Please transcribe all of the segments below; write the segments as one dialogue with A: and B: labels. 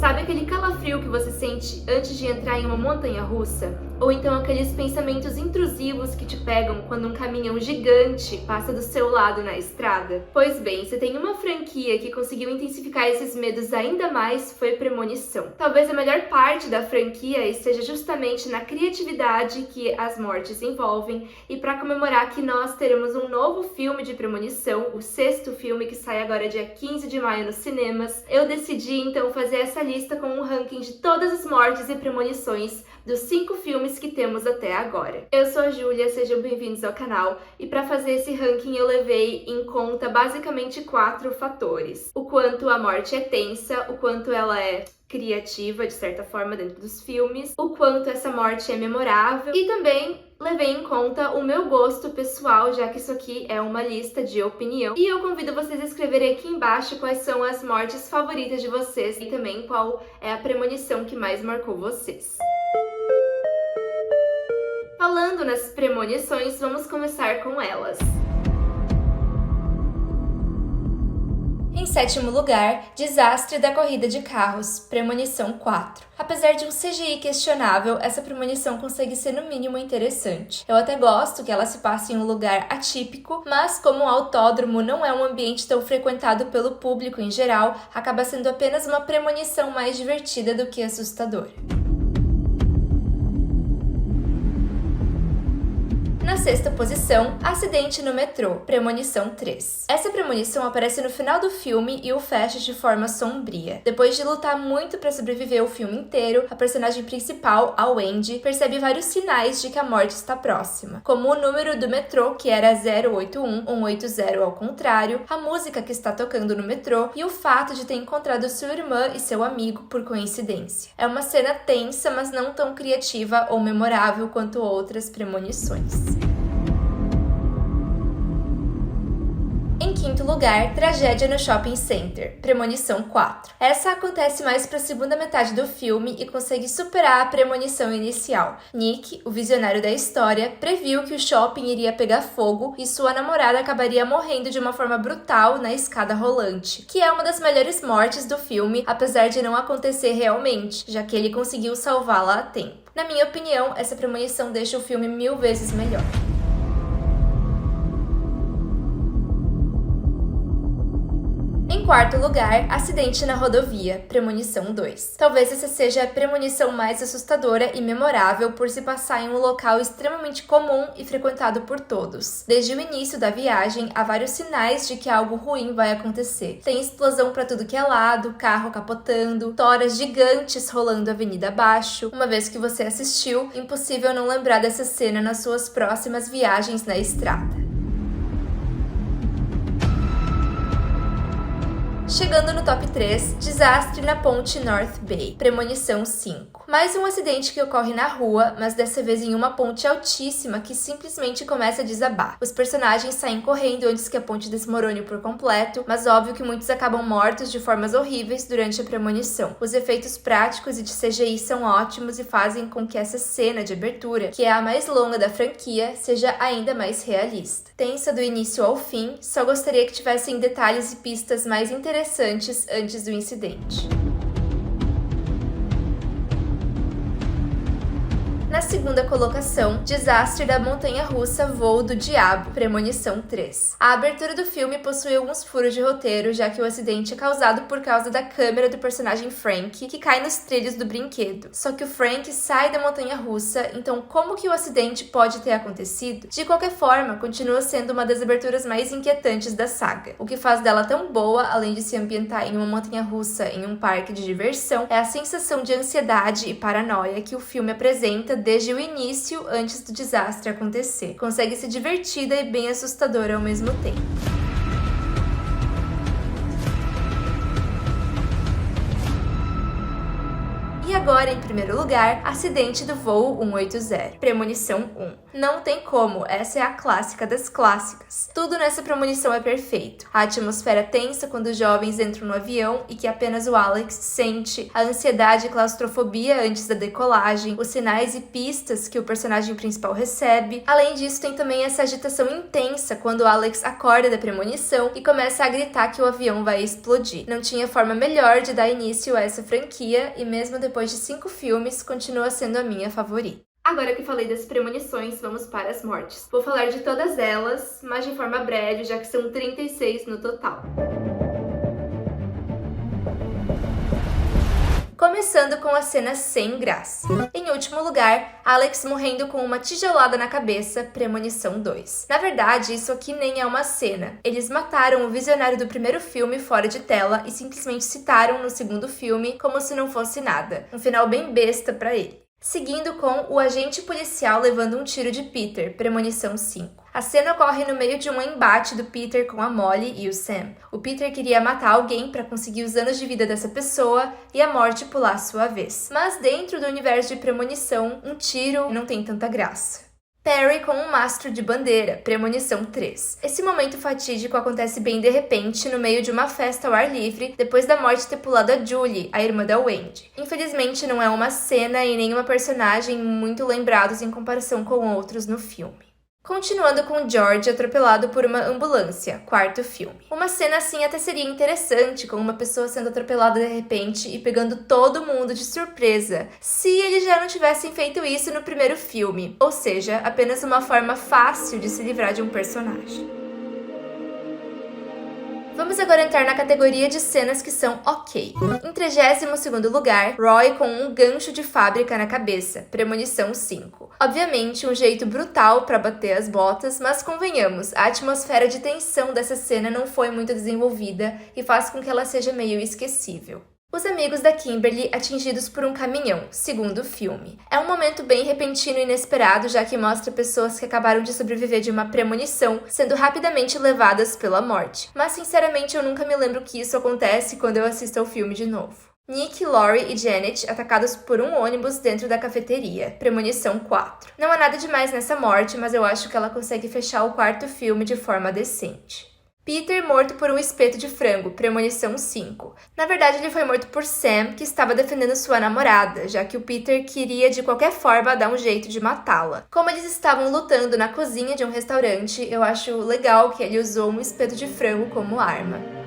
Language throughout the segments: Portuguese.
A: Sabe aquele calafrio que você sente antes de entrar em uma montanha-russa? Ou então aqueles pensamentos intrusivos que te pegam quando um caminhão gigante passa do seu lado na estrada? Pois bem, se tem uma franquia que conseguiu intensificar esses medos ainda mais, foi Premonição. Talvez a melhor parte da franquia esteja justamente na criatividade que as mortes envolvem, e para comemorar que nós teremos um novo filme de Premonição, o 6º filme que sai agora dia 15 de maio nos cinemas, eu decidi então fazer essa lista com um ranking de todas as mortes e premonições dos 5 filmes que temos até agora. Eu sou a Júlia, sejam bem-vindos ao canal, e para fazer esse ranking eu levei em conta basicamente 4 fatores. O quanto a morte é tensa, o quanto ela é criativa, de certa forma, dentro dos filmes, o quanto essa morte é memorável, e também levei em conta o meu gosto pessoal, já que isso aqui é uma lista de opinião. E eu convido vocês a escreverem aqui embaixo quais são as mortes favoritas de vocês e também qual é a premonição que mais marcou vocês. Falando nas premonições, vamos começar com elas. Em 7º lugar, Desastre da Corrida de Carros, Premonição 4. Apesar de um CGI questionável, essa premonição consegue ser no mínimo interessante. Eu até gosto que ela se passe em um lugar atípico, mas como o autódromo não é um ambiente tão frequentado pelo público em geral, acaba sendo apenas uma premonição mais divertida do que assustadora. Na 6ª posição, Acidente no Metrô, Premonição 3. Essa premonição aparece no final do filme e o fecha de forma sombria. Depois de lutar muito para sobreviver o filme inteiro, a personagem principal, a Wendy, percebe vários sinais de que a morte está próxima, como o número do metrô, que era 081, 180 ao contrário, a música que está tocando no metrô e o fato de ter encontrado sua irmã e seu amigo por coincidência. É uma cena tensa, mas não tão criativa ou memorável quanto outras premonições. Em 5º lugar, Tragédia no Shopping Center, Premonição 4. Essa acontece mais para a segunda metade do filme e consegue superar a premonição inicial. Nick, o visionário da história, previu que o shopping iria pegar fogo e sua namorada acabaria morrendo de uma forma brutal na escada rolante, que é uma das melhores mortes do filme, apesar de não acontecer realmente, já que ele conseguiu salvá-la a tempo. Na minha opinião, essa premonição deixa o filme 1000 vezes melhor. Em 4º lugar, Acidente na Rodovia, Premonição 2. Talvez essa seja a premonição mais assustadora e memorável por se passar em um local extremamente comum e frequentado por todos. Desde o início da viagem, há vários sinais de que algo ruim vai acontecer. Tem explosão para tudo que é lado, carro capotando, toras gigantes rolando a avenida abaixo. Uma vez que você assistiu, impossível não lembrar dessa cena nas suas próximas viagens na estrada. Chegando no top 3, Desastre na Ponte North Bay, Premonição 5. Mais um acidente que ocorre na rua, mas dessa vez em uma ponte altíssima que simplesmente começa a desabar. Os personagens saem correndo antes que a ponte desmorone por completo, mas óbvio que muitos acabam mortos de formas horríveis durante a premonição. Os efeitos práticos e de CGI são ótimos e fazem com que essa cena de abertura, que é a mais longa da franquia, seja ainda mais realista. Tensa do início ao fim, só gostaria que tivessem detalhes e pistas mais interessantes antes do incidente. Na 2ª colocação, Desastre da Montanha-Russa Voo do Diabo, Premonição 3. A abertura do filme possui alguns furos de roteiro, já que o acidente é causado por causa da câmera do personagem Frank, que cai nos trilhos do brinquedo. Só que o Frank sai da montanha-russa, então como que o acidente pode ter acontecido? De qualquer forma, continua sendo uma das aberturas mais inquietantes da saga. O que faz dela tão boa, além de se ambientar em uma montanha-russa em um parque de diversão, é a sensação de ansiedade e paranoia que o filme apresenta desde o início, antes do desastre acontecer. Consegue ser divertida e bem assustadora ao mesmo tempo. E agora, em primeiro lugar, acidente do voo 180, premonição 1. Não tem como, essa é a clássica das clássicas. Tudo nessa premonição é perfeito. A atmosfera tensa quando os jovens entram no avião e que apenas o Alex sente, a ansiedade e claustrofobia antes da decolagem, os sinais e pistas que o personagem principal recebe. Além disso, tem também essa agitação intensa quando o Alex acorda da premonição e começa a gritar que o avião vai explodir. Não tinha forma melhor de dar início a essa franquia e mesmo depois de 5 filmes, continua sendo a minha favorita. Agora que falei das premonições, vamos para as mortes. Vou falar de todas elas, mas de forma breve, já que são 36 no total. Começando com a cena sem graça. Em último lugar, Alex morrendo com uma tijolada na cabeça, premonição 2. Na verdade, isso aqui nem é uma cena. Eles mataram o visionário do primeiro filme fora de tela e simplesmente citaram no segundo filme como se não fosse nada. Um final bem besta pra ele. Seguindo com o agente policial levando um tiro de Peter, premonição 5. A cena ocorre no meio de um embate do Peter com a Molly e o Sam. O Peter queria matar alguém para conseguir os anos de vida dessa pessoa e a morte pular sua vez. Mas dentro do universo de premonição, um tiro não tem tanta graça. Perry com um mastro de bandeira, premonição 3. Esse momento fatídico acontece bem de repente no meio de uma festa ao ar livre, depois da morte ter pulado a Julie, a irmã da Wendy. Infelizmente não é uma cena e nem uma personagem muito lembrados em comparação com outros no filme. Continuando com George atropelado por uma ambulância, quarto filme. Uma cena assim até seria interessante, com uma pessoa sendo atropelada de repente e pegando todo mundo de surpresa, se eles já não tivessem feito isso no primeiro filme, ou seja, apenas uma forma fácil de se livrar de um personagem. Vamos agora entrar na categoria de cenas que são ok. Em 32º lugar, Roy com um gancho de fábrica na cabeça, premonição 5. Obviamente, um jeito brutal para bater as botas, mas convenhamos, a atmosfera de tensão dessa cena não foi muito desenvolvida e faz com que ela seja meio esquecível. Os amigos da Kimberly atingidos por um caminhão, segundo filme. É um momento bem repentino e inesperado, já que mostra pessoas que acabaram de sobreviver de uma premonição, sendo rapidamente levadas pela morte. Mas sinceramente eu nunca me lembro que isso acontece quando eu assisto ao filme de novo. Nick, Lori e Janet atacados por um ônibus dentro da cafeteria, premonição 4. Não há nada demais nessa morte, mas eu acho que ela consegue fechar o quarto filme de forma decente. Peter morto por um espeto de frango, premonição 5. Na verdade, ele foi morto por Sam, que estava defendendo sua namorada, já que o Peter queria de qualquer forma dar um jeito de matá-la. Como eles estavam lutando na cozinha de um restaurante, eu acho legal que ele usou um espeto de frango como arma.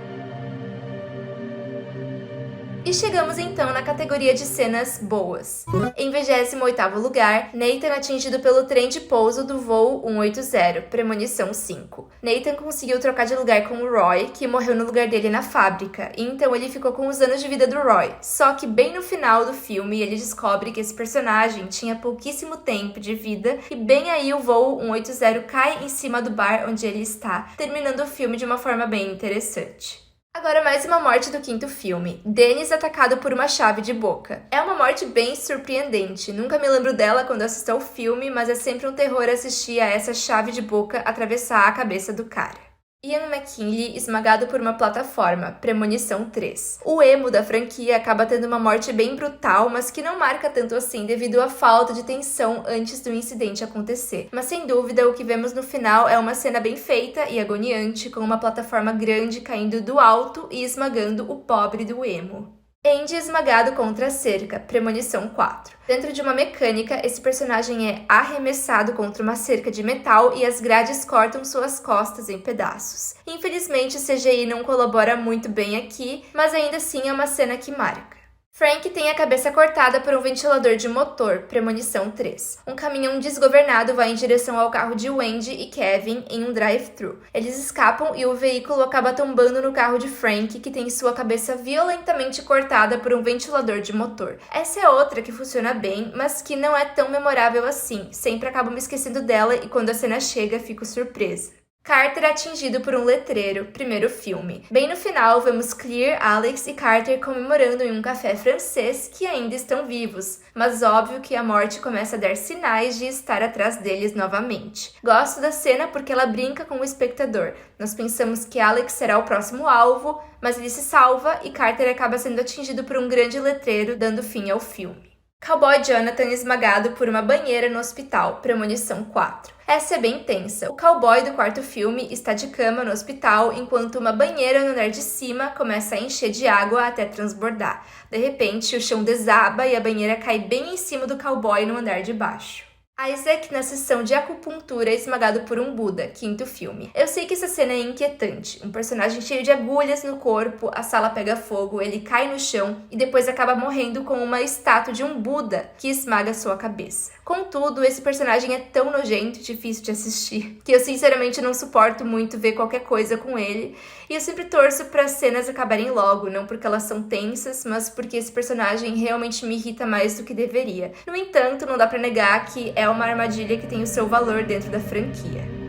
A: E chegamos então na categoria de cenas boas. Em 28º lugar, Nathan atingido pelo trem de pouso do voo 180, premonição 5. Nathan conseguiu trocar de lugar com o Roy, que morreu no lugar dele na fábrica, e então ele ficou com os anos de vida do Roy. Só que bem no final do filme, ele descobre que esse personagem tinha pouquíssimo tempo de vida, e bem aí o voo 180 cai em cima do bar onde ele está, terminando o filme de uma forma bem interessante. Agora mais uma morte do quinto filme. Dennis atacado por uma chave de boca. É uma morte bem surpreendente. Nunca me lembro dela quando assisto ao filme, mas é sempre um terror assistir a essa chave de boca atravessar a cabeça do cara. Ian McKinley esmagado por uma plataforma, premonição 3. O emo da franquia acaba tendo uma morte bem brutal, mas que não marca tanto assim devido à falta de tensão antes do incidente acontecer. Mas sem dúvida, o que vemos no final é uma cena bem feita e agoniante, com uma plataforma grande caindo do alto e esmagando o pobre do emo. Andy esmagado contra a cerca, premonição 4. Dentro de uma mecânica, esse personagem é arremessado contra uma cerca de metal e as grades cortam suas costas em pedaços. Infelizmente, o CGI não colabora muito bem aqui, mas ainda assim é uma cena que marca. Frank tem a cabeça cortada por um ventilador de motor, premonição 3. Um caminhão desgovernado vai em direção ao carro de Wendy e Kevin em um drive-thru. Eles escapam e o veículo acaba tombando no carro de Frank, que tem sua cabeça violentamente cortada por um ventilador de motor. Essa é outra que funciona bem, mas que não é tão memorável assim. Sempre acabo me esquecendo dela e quando a cena chega, fico surpresa. Carter é atingido por um letreiro, primeiro filme. Bem no final, vemos Clear, Alex e Carter comemorando em um café francês que ainda estão vivos, mas óbvio que a morte começa a dar sinais de estar atrás deles novamente. Gosto da cena porque ela brinca com o espectador. Nós pensamos que Alex será o próximo alvo, mas ele se salva e Carter acaba sendo atingido por um grande letreiro, dando fim ao filme. Cowboy Jonathan esmagado por uma banheira no hospital, premonição 4. Essa é bem tensa. O cowboy do quarto filme está de cama no hospital enquanto uma banheira no andar de cima começa a encher de água até transbordar. De repente, o chão desaba e a banheira cai bem em cima do cowboy no andar de baixo. Isaac na sessão de acupuntura esmagado por um Buda, quinto filme. Eu sei que essa cena é inquietante. Um personagem cheio de agulhas no corpo, a sala pega fogo, ele cai no chão e depois acaba morrendo com uma estátua de um Buda que esmaga sua cabeça. Contudo, esse personagem é tão nojento e difícil de assistir que eu sinceramente não suporto muito ver qualquer coisa com ele e eu sempre torço para as cenas acabarem logo, não porque elas são tensas, mas porque esse personagem realmente me irrita mais do que deveria. No entanto, não dá para negar que é uma armadilha que tem o seu valor dentro da franquia.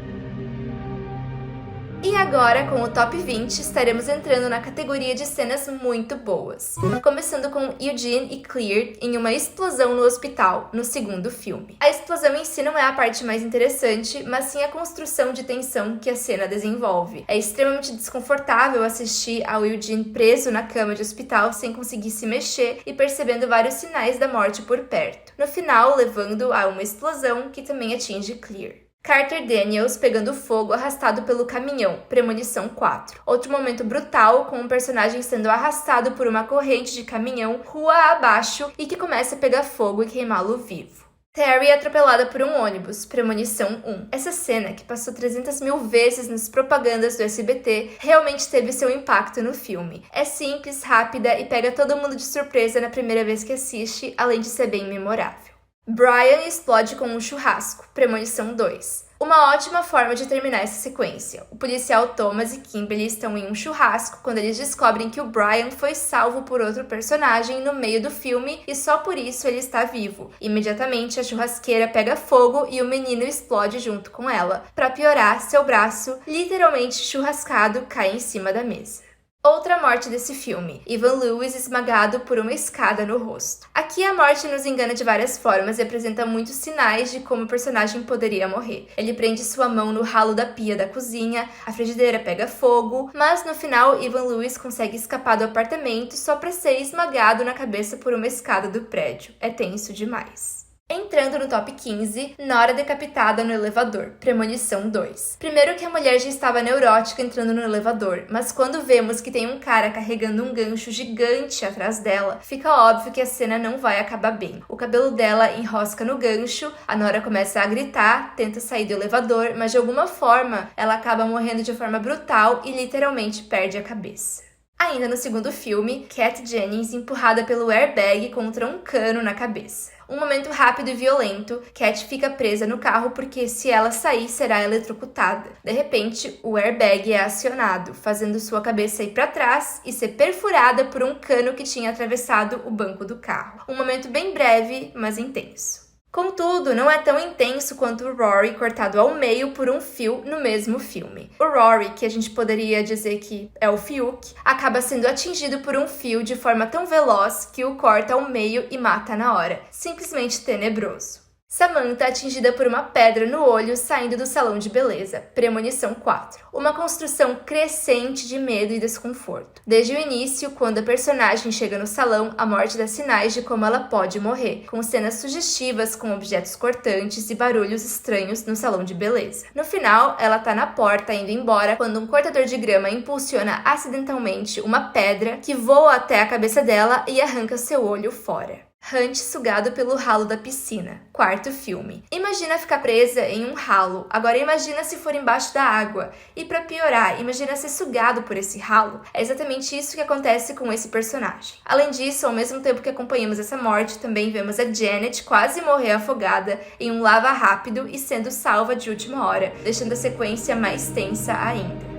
A: E agora, com o Top 20, estaremos entrando na categoria de cenas muito boas. Começando com Eugene e Clear em uma explosão no hospital, no segundo filme. A explosão em si não é a parte mais interessante, mas sim a construção de tensão que a cena desenvolve. É extremamente desconfortável assistir ao Eugene preso na cama de hospital sem conseguir se mexer e percebendo vários sinais da morte por perto. No final, levando a uma explosão que também atinge Clear. Carter Daniels pegando fogo arrastado pelo caminhão, premonição 4. Outro momento brutal, com um personagem sendo arrastado por uma corrente de caminhão rua abaixo e que começa a pegar fogo e queimá-lo vivo. Terry atropelada por um ônibus, premonição 1. Essa cena, que passou 300 mil vezes nas propagandas do SBT, realmente teve seu impacto no filme. É simples, rápida e pega todo mundo de surpresa na primeira vez que assiste, além de ser bem memorável. Brian explode com um churrasco, premonição 2. Uma ótima forma de terminar essa sequência. O policial Thomas e Kimberly estão em um churrasco quando eles descobrem que o Brian foi salvo por outro personagem no meio do filme e só por isso ele está vivo. Imediatamente a churrasqueira pega fogo e o menino explode junto com ela. Para piorar, seu braço, literalmente churrascado, cai em cima da mesa. Outra morte desse filme, Evan Lewis esmagado por uma escada no rosto. Aqui a morte nos engana de várias formas e apresenta muitos sinais de como o personagem poderia morrer. Ele prende sua mão no ralo da pia da cozinha, a frigideira pega fogo, mas no final Evan Lewis consegue escapar do apartamento só para ser esmagado na cabeça por uma escada do prédio. É tenso demais. Entrando no top 15, Nora decapitada no elevador, premonição 2. Primeiro que a mulher já estava neurótica entrando no elevador, mas quando vemos que tem um cara carregando um gancho gigante atrás dela, fica óbvio que a cena não vai acabar bem. O cabelo dela enrosca no gancho, a Nora começa a gritar, tenta sair do elevador, mas de alguma forma ela acaba morrendo de forma brutal e literalmente perde a cabeça. Ainda no segundo filme, Kat Jennings empurrada pelo airbag contra um cano na cabeça. Um momento rápido e violento, Kat fica presa no carro porque se ela sair será eletrocutada. De repente, o airbag é acionado, fazendo sua cabeça ir para trás e ser perfurada por um cano que tinha atravessado o banco do carro. Um momento bem breve, mas intenso. Contudo, não é tão intenso quanto o Rory cortado ao meio por um fio no mesmo filme. O Rory, que a gente poderia dizer que é o Fiuk, acaba sendo atingido por um fio de forma tão veloz que o corta ao meio e mata na hora. Simplesmente tenebroso. Samantha atingida por uma pedra no olho saindo do salão de beleza, premonição 4. Uma construção crescente de medo e desconforto. Desde o início, quando a personagem chega no salão, a morte dá sinais de como ela pode morrer, com cenas sugestivas com objetos cortantes e barulhos estranhos no salão de beleza. No final, ela tá na porta indo embora quando um cortador de grama impulsiona acidentalmente uma pedra que voa até a cabeça dela e arranca seu olho fora. Hunt sugado pelo ralo da piscina. Quarto filme. Imagina ficar presa em um ralo. Agora imagina se for embaixo da água. E pra piorar, imagina ser sugado por esse ralo. É exatamente isso que acontece com esse personagem. Além disso, ao mesmo tempo que acompanhamos essa morte, também vemos a Janet quase morrer afogada em um lava rápido e sendo salva de última hora, deixando a sequência mais tensa ainda.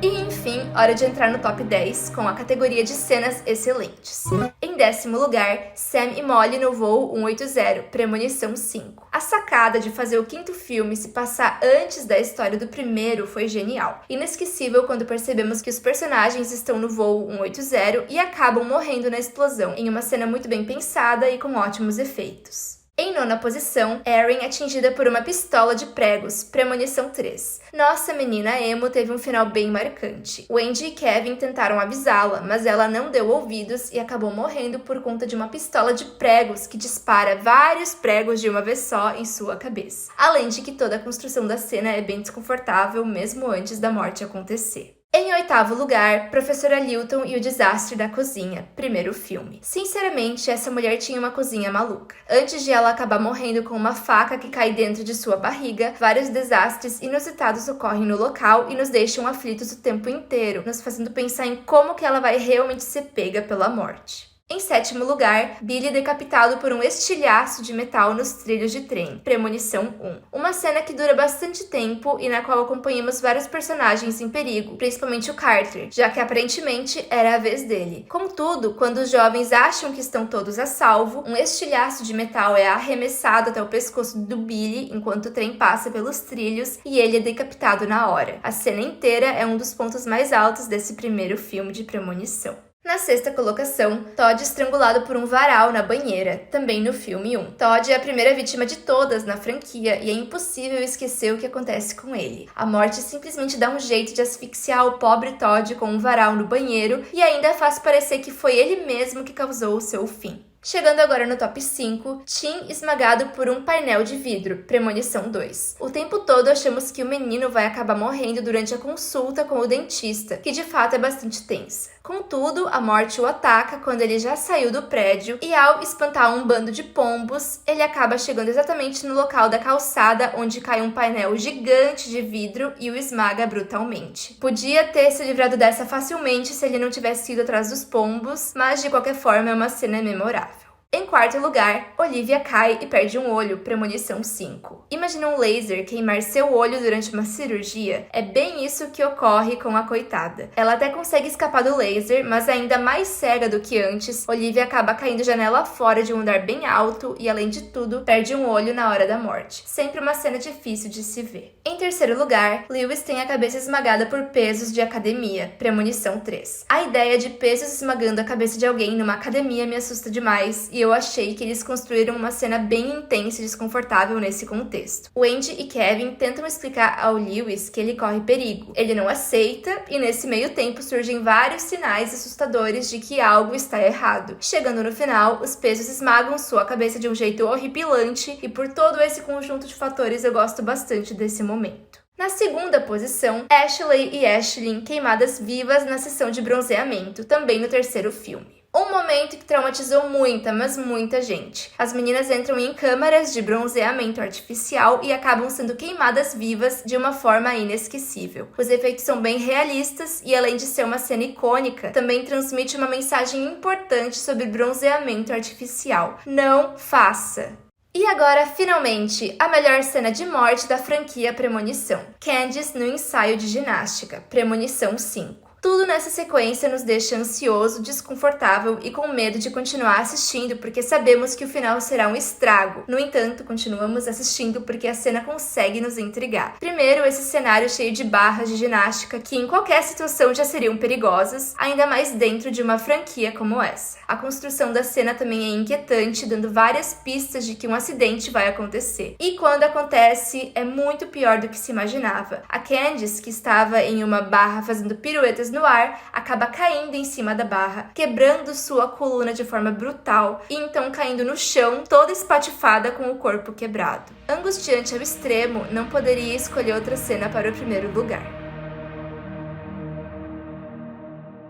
A: E enfim, hora de entrar no top 10 com a categoria de cenas excelentes. Em 10º lugar, Sam e Molly no voo 180, Premonição 5. A sacada de fazer o 5º filme se passar antes da história do primeiro foi genial. Inesquecível quando percebemos que os personagens estão no voo 180 e acabam morrendo na explosão, em uma cena muito bem pensada e com ótimos efeitos. Em 9ª posição, Erin é atingida por uma pistola de pregos, Premonição 3. Nossa menina emo teve um final bem marcante. Wendy e Kevin tentaram avisá-la, mas ela não deu ouvidos e acabou morrendo por conta de uma pistola de pregos que dispara vários pregos de uma vez só em sua cabeça. Além de que toda a construção da cena é bem desconfortável, mesmo antes da morte acontecer. Em 8º lugar, Professora Lilton e o Desastre da Cozinha, primeiro filme. Sinceramente, essa mulher tinha uma cozinha maluca. Antes de ela acabar morrendo com uma faca que cai dentro de sua barriga, vários desastres inusitados ocorrem no local e nos deixam aflitos o tempo inteiro, nos fazendo pensar em como que ela vai realmente ser pega pela morte. Em 7º lugar, Billy decapitado por um estilhaço de metal nos trilhos de trem, Premonição 1. Uma cena que dura bastante tempo e na qual acompanhamos vários personagens em perigo, principalmente o Carter, já que aparentemente era a vez dele. Contudo, quando os jovens acham que estão todos a salvo, um estilhaço de metal é arremessado até o pescoço do Billy enquanto o trem passa pelos trilhos e ele é decapitado na hora. A cena inteira é um dos pontos mais altos desse primeiro filme de Premonição. Na 6ª colocação, Todd estrangulado por um varal na banheira, também no filme 1. Todd é a primeira vítima de todas na franquia e é impossível esquecer o que acontece com ele. A morte simplesmente dá um jeito de asfixiar o pobre Todd com um varal no banheiro e ainda faz parecer que foi ele mesmo que causou o seu fim. Chegando agora no top 5, Tim esmagado por um painel de vidro, Premonição 2. O tempo todo achamos que o menino vai acabar morrendo durante a consulta com o dentista, que de fato é bastante tensa. Contudo, a morte o ataca quando ele já saiu do prédio e ao espantar um bando de pombos, ele acaba chegando exatamente no local da calçada onde cai um painel gigante de vidro e o esmaga brutalmente. Podia ter se livrado dessa facilmente se ele não tivesse ido atrás dos pombos, mas de qualquer forma é uma cena memorável. Em 4º lugar, Olivia cai e perde um olho, Premonição 5. Imagina um laser queimar seu olho durante uma cirurgia? É bem isso que ocorre com a coitada. Ela até consegue escapar do laser, mas ainda mais cega do que antes, Olivia acaba caindo janela fora de um andar bem alto e, além de tudo, perde um olho na hora da morte. Sempre uma cena difícil de se ver. Em 3º lugar, Lewis tem a cabeça esmagada por pesos de academia, Premonição 3. A ideia de pesos esmagando a cabeça de alguém numa academia me assusta demais e eu achei que eles construíram uma cena bem intensa e desconfortável nesse contexto. Wendy e Kevin tentam explicar ao Lewis que ele corre perigo. Ele não aceita e nesse meio tempo surgem vários sinais assustadores de que algo está errado. Chegando no final, os pesos esmagam sua cabeça de um jeito horripilante e por todo esse conjunto de fatores eu gosto bastante desse momento. Na 2ª posição, Ashley e Ashlyn queimadas vivas na sessão de bronzeamento, também no 3º filme. Um momento que traumatizou muita, mas muita gente. As meninas entram em câmaras de bronzeamento artificial e acabam sendo queimadas vivas de uma forma inesquecível. Os efeitos são bem realistas e, além de ser uma cena icônica, também transmite uma mensagem importante sobre bronzeamento artificial. Não faça! E agora, finalmente, a melhor cena de morte da franquia Premonição. Candice no ensaio de ginástica, Premonição 5. Tudo nessa sequência nos deixa ansioso, desconfortável e com medo de continuar assistindo porque sabemos que o final será um estrago. No entanto, continuamos assistindo porque a cena consegue nos intrigar. Primeiro, esse cenário cheio de barras de ginástica que em qualquer situação já seriam perigosas, ainda mais dentro de uma franquia como essa. A construção da cena também é inquietante, dando várias pistas de que um acidente vai acontecer. E quando acontece, é muito pior do que se imaginava. A Candice, que estava em uma barra fazendo piruetas no ar, acaba caindo em cima da barra, quebrando sua coluna de forma brutal e então caindo no chão, toda espatifada com o corpo quebrado. Angustiante ao extremo, não poderia escolher outra cena para o primeiro lugar.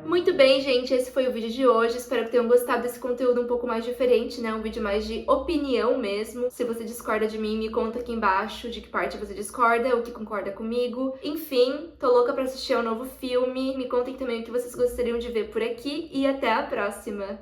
A: Muito bem, gente, esse foi o vídeo de hoje. Espero que tenham gostado desse conteúdo um pouco mais diferente, né? Um vídeo mais de opinião mesmo. Se você discorda de mim, me conta aqui embaixo de que parte você discorda, ou que concorda comigo. Enfim, tô louca pra assistir ao novo filme. Me contem também o que vocês gostariam de ver por aqui e até a próxima!